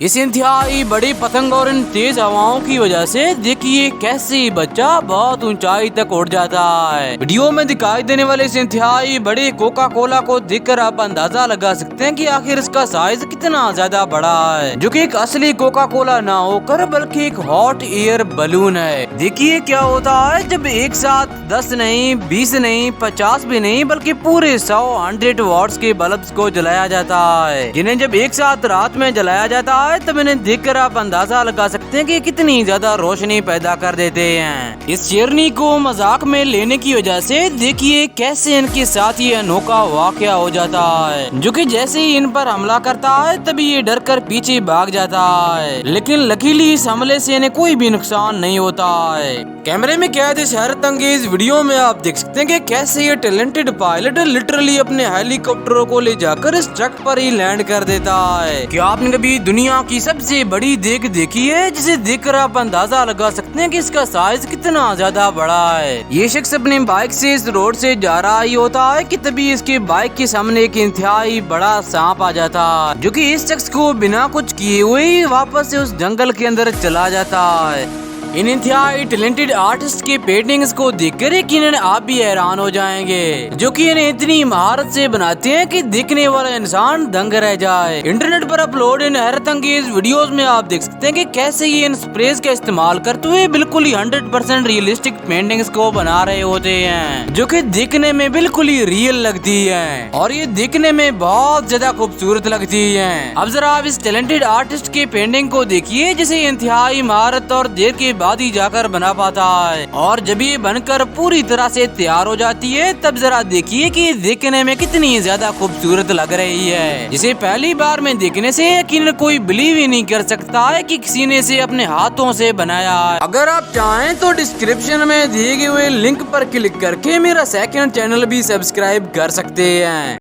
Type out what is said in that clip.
इस इंतहाई बड़ी पतंग और इन तेज हवाओं की वजह से देखिए कैसे बच्चा बहुत ऊंचाई तक उड़ जाता है। वीडियो में दिखाई देने वाले इस इंतहाई बड़े कोका कोला को देखकर आप अंदाजा लगा सकते हैं कि आखिर इसका साइज कितना ज्यादा बड़ा है, जो कि एक असली कोका कोला ना होकर बल्कि एक हॉट एयर बलून है। देखिए क्या होता है जब एक साथ 10 नहीं, 20 नहीं, 50 भी नहीं बल्कि पूरे 100 वॉट्स के बल्ब को जलाया जाता है, जिन्हें जब एक साथ रात में जलाया जाता है तब इन्हें देखकर आप अंदाजा लगा सकते हैं कि कितनी ज्यादा रोशनी पैदा कर देते हैं। इस शेरनी को मजाक में लेने की वजह से देखिए कैसे इनके साथ ये अनोखा वाकया हो जाता है, जो कि जैसे ही इन पर हमला करता है तभी ये डर कर पीछे भाग जाता है, लेकिन लकीली इस हमले से इन्हें कोई भी नुकसान नहीं होता है। कैमरे में कैद इस हैरत अंगेज वीडियो में आप देख सकते हैं कि कैसे ये टैलेंटेड पायलट लिटरली अपने हेलीकॉप्टरों को ले जाकर इस ट्रक पर ही लैंड कर देता है। क्या आपने कभी दुनिया की सबसे बड़ी देख देखी है, जिसे देखकर आप अंदाजा लगा सकते हैं कि इसका साइज कितना ज्यादा बड़ा है। ये शख्स अपनी बाइक से इस रोड से जा रहा ही होता है कि तभी इसके बाइक के सामने एक इंतहाई बड़ा सांप आ जाता है, जो कि इस शख्स को बिना कुछ किए हुए वापस से उस जंगल के अंदर चला जाता है। इन इंतहाई टैलेंटेड आर्टिस्ट की पेंटिंग्स को देखकर यकीनन आप भी हैरान हो जाएंगे, जो कि इन्हें इतनी महारत से बनाते हैं कि देखने वाला इंसान दंग रह जाए। इंटरनेट पर अपलोड इन हैरत अंगेज वीडियोस में आप देख सकते हैं कि कैसे ये इन स्प्रेस का इस्तेमाल करते हुए बिल्कुल ही 100% रियलिस्टिक पेंटिंग्स को बना रहे होते हैं, जो कि देखने में बिल्कुल ही रियल लगती है और ये देखने में बहुत ज्यादा खूबसूरत लगती है। अब जरा आप इस टैलेंटेड आर्टिस्ट की पेंटिंग को देखिए, जिसे इंतहाई महारत और देर के बाद ही जाकर बना पाता है, और जब ये बनकर पूरी तरह से तैयार हो जाती है तब जरा देखिए कि देखने में कितनी ज्यादा खूबसूरत लग रही है, जिसे पहली बार में देखने से यकीनन कोई बिलीव ही नहीं कर सकता है कि किसी ने इसे अपने हाथों से बनाया है। अगर आप चाहें तो डिस्क्रिप्शन में दिए गए हुए लिंक पर क्लिक करके मेरा सेकंड चैनल भी सब्सक्राइब कर सकते हैं।